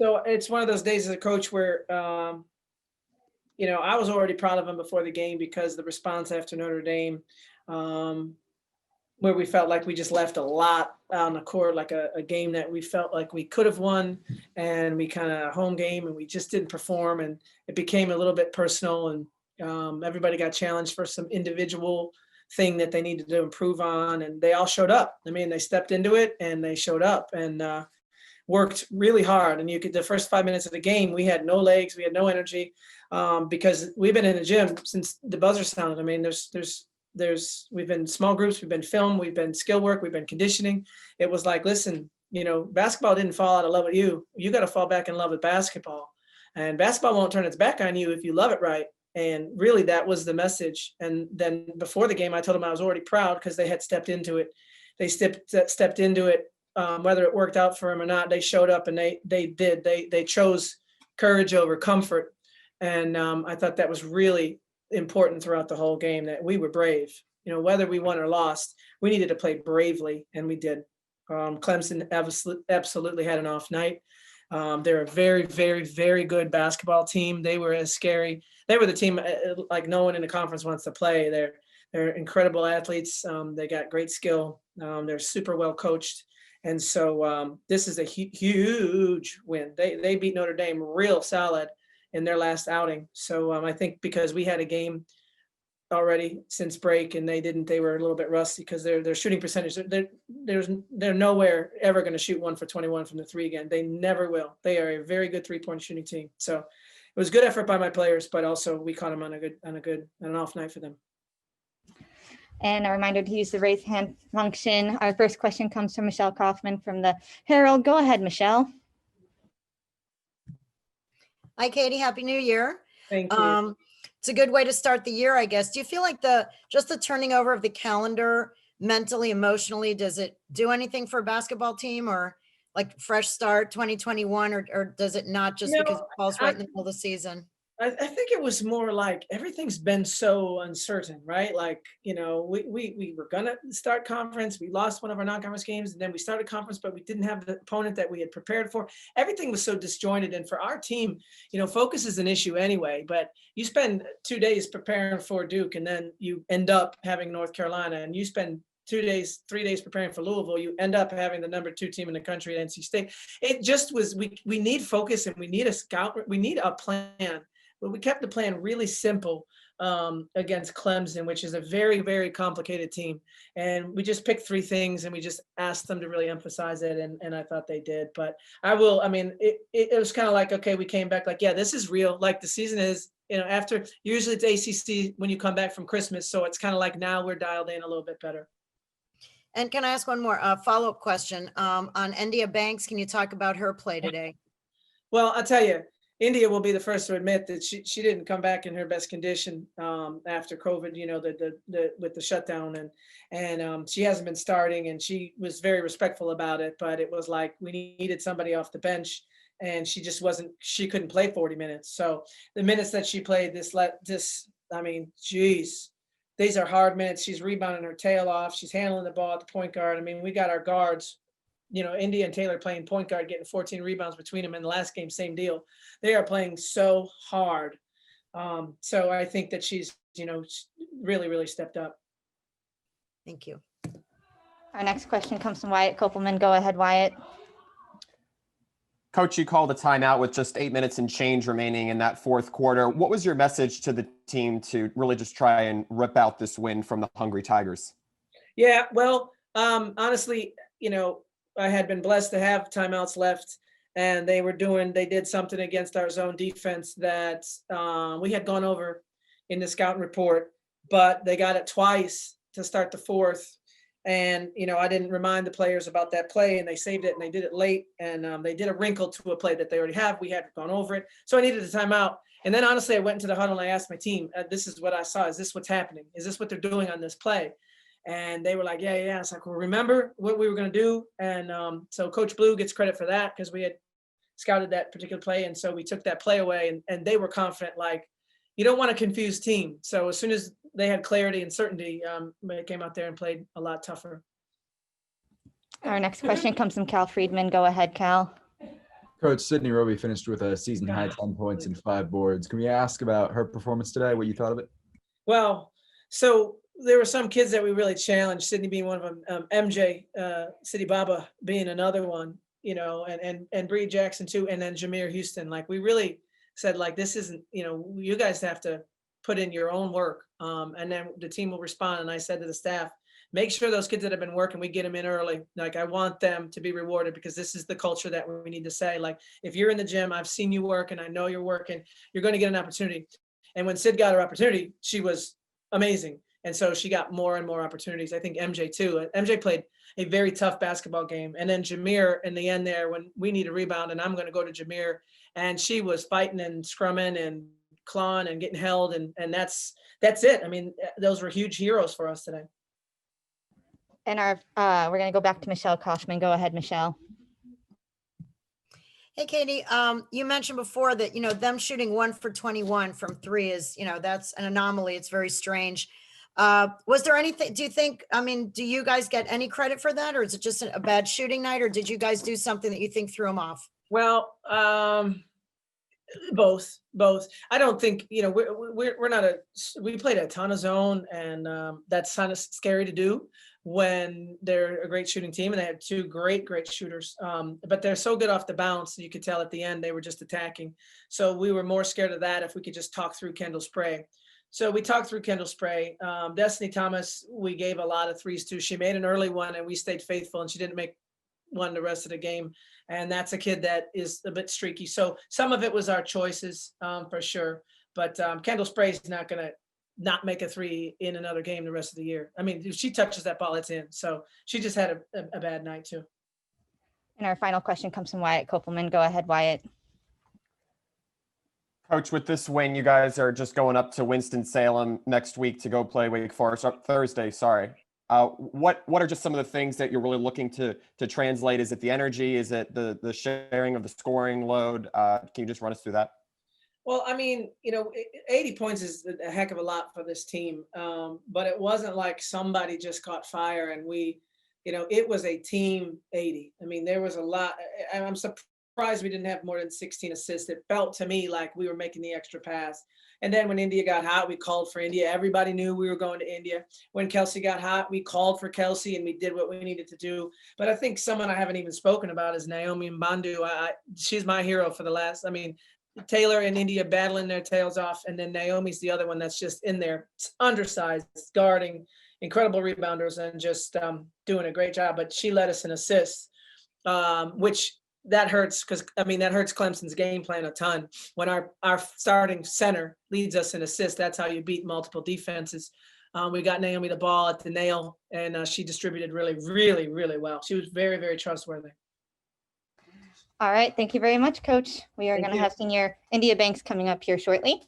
So it's one of those days as a coach where, I was already proud of him before the game because the response after Notre Dame, um, where we felt like we just left a lot on the court, like a game that we felt like we could have won, and we kind of home game and we just didn't perform, and it became a little bit personal, and everybody got challenged for some individual thing that they needed to improve on, and they all showed up. I mean, they stepped into it and they showed up and worked really hard. And you could, the first 5 minutes of the game, we had no legs, we had no energy, because we've been in the gym since the buzzer sounded. I mean, we've been small groups, we've been film, we've been skill work, we've been conditioning. It was like, listen, basketball didn't fall out of love with you. You got to fall back in love with basketball, and basketball won't turn its back on you if you love it right. And really, that was the message. And then before the game, I told them I was already proud because they had stepped into it. They stepped into it, whether it worked out for them or not. They showed up and they chose courage over comfort. And I thought that was really important throughout the whole game, that we were brave. Whether we won or lost, we needed to play bravely, and we did. Clemson absolutely had an off night. They're a very, very, very good basketball team. They were as scary. They were the team like no one in the conference wants to play. They're incredible athletes. They got great skill. They're super well coached. And so this is a huge win. They beat Notre Dame real solid in their last outing. So I think because we had a game already since break and they didn't, they were a little bit rusty because their shooting percentage, they're nowhere ever going to shoot 1 for 21 from the three again. They never will. They are a very good 3-point shooting team. So it was good effort by my players, but also we caught them on an off night for them. And a reminder to use the raise hand function. Our first question comes from Michelle Kaufman from the Herald. Go ahead, Michelle. Hi, Katie. Happy New Year. Thank you. It's a good way to start the year, I guess. Do you feel like the turning over of the calendar mentally, emotionally, does it do anything for a basketball team, or like fresh start 2021, or does it not, just because it falls right in the middle of the season? I think it was more like everything's been so uncertain, right? Like, we were going to start conference. We lost one of our non-conference games, and then we started conference, but we didn't have the opponent that we had prepared for. Everything was so disjointed. And for our team, focus is an issue anyway, but you spend 2 days preparing for Duke, and then you end up having North Carolina, and you spend 3 days preparing for Louisville, you end up having the number 2 team in the country at NC State. It just was, we need focus, and we need a scout. We need a plan. But we kept the plan really simple against Clemson, which is a very, very complicated team. And we just picked 3 things, and we just asked them to really emphasize it. And I thought they did. But it was kind of like, okay, we came back like, yeah, this is real. Like the season is, after, usually it's ACC when you come back from Christmas. So it's kind of like now we're dialed in a little bit better. And can I ask one more follow-up question on India Banks? Can you talk about her play today? Well, I'll tell you, India will be the first to admit that she didn't come back in her best condition after COVID, with the shutdown, and she hasn't been starting, and she was very respectful about it, but it was like we needed somebody off the bench, and she couldn't play 40 minutes. So the minutes that she played these are hard minutes. She's rebounding her tail off. She's handling the ball at the point guard. I mean, we got our guards, India and Taylor playing point guard, getting 14 rebounds between them. In the last game, same deal. They are playing so hard. So I think that she's, really, really stepped up. Thank you. Our next question comes from Wyatt Kopelman. Go ahead, Wyatt. Coach, you called a timeout with just 8 minutes and change remaining in that fourth quarter. What was your message to the team to really just try and rip out this win from the Hungry Tigers? Yeah, well, honestly, I had been blessed to have timeouts left, and they did something against our zone defense that we had gone over in the scouting report, but they got it twice to start the fourth. And, I didn't remind the players about that play, and they saved it, and they did it late, and they did a wrinkle to a play that they already have. We had gone over it. So I needed a timeout. And then honestly, I went into the huddle and I asked my team, this is what I saw. Is this what's happening? Is this what they're doing on this play? And they were like, yeah. It's like, well, remember what we were going to do. And so Coach Blue gets credit for that because we had scouted that particular play. And so we took that play away, and they were confident. Like, you don't want a confused team. So as soon as they had clarity and certainty, they came out there and played a lot tougher. Our next question comes from Cal Friedman. Go ahead, Cal. Coach Sydney Roby finished with a season high 10 points and 5 boards. Can we ask about her performance today? What you thought of it? Well, so there were some kids that we really challenged, Sydney being one of them, MJ, City Baba being another one, and Bree Jackson too, and then Jameer Houston. Like, we really said, like, this isn't, you guys have to put in your own work, and then the team will respond. And I said to the staff, make sure those kids that have been working, we get them in early. Like, I want them to be rewarded, because this is the culture that we need to say, like, if you're in the gym, I've seen you work and I know you're working, you're going to get an opportunity. And when Sid got her opportunity, she was amazing. And so she got more and more opportunities. I think MJ too. MJ played a very tough basketball game. And then Jameer in the end there, when we need a rebound, and I'm going to go to Jameer, and she was fighting and scrumming and clawing and getting held. And that's it. I mean, those were huge heroes for us today. And we're going to go back to Michelle Kaufman. Go ahead, Michelle. Hey, Katie, you mentioned before that, them shooting 1 for 21 from 3 is, that's an anomaly. It's very strange. Was there anything, do you think, do you guys get any credit for that, or is it just a bad shooting night, or did you guys do something that you think threw them off? Well, both. I don't think, we're not we played a ton of zone, and that's kind of scary to do when they're a great shooting team, and they had 2 great shooters. But they're so good off the bounce, you could tell at the end they were just attacking. So we were more scared of that if we could just talk through Kendall Spray. So we talked through Kendall Spray. Destiny Thomas, we gave a lot of threes to. She made an early one, and we stayed faithful, and she didn't make one the rest of the game. And that's a kid that is a bit streaky. So some of it was our choices, for sure. But Kendall Spray is not going to not make a 3 in another game the rest of the year. I mean, if she touches that ball, it's in. So she just had a bad night too. And our final question comes from Wyatt Kopelman. Go ahead, Wyatt. Coach, with this win, you guys are just going up to Winston-Salem next week to go play Wake Forest, Thursday, sorry. What are just some of the things that you're really looking to translate? Is it the energy? Is it the sharing of the scoring load? Can you just run us through that? Well, 80 points is a heck of a lot for this team. But it wasn't like somebody just caught fire and it was a team 80. I mean, there was a lot. I'm surprised we didn't have more than 16 assists. It felt to me like we were making the extra pass. And then when India got hot, we called for India. Everybody knew we were going to India. When Kelsey got hot, we called for Kelsey, and we did what we needed to do. But I think someone I haven't even spoken about is Naomi Mbandu. She's my hero for the last, Taylor and India battling their tails off. And then Naomi's the other one that's just in there, undersized, guarding, incredible rebounders, and just doing a great job. But she led us in assists, which that hurts because, that hurts Clemson's game plan a ton. When our starting center leads us in assists, that's how you beat multiple defenses. We got Naomi the ball at the nail, and she distributed really, really, really well. She was very, very trustworthy. All right. Thank you very much, Coach. We are going to have senior India Banks coming up here shortly.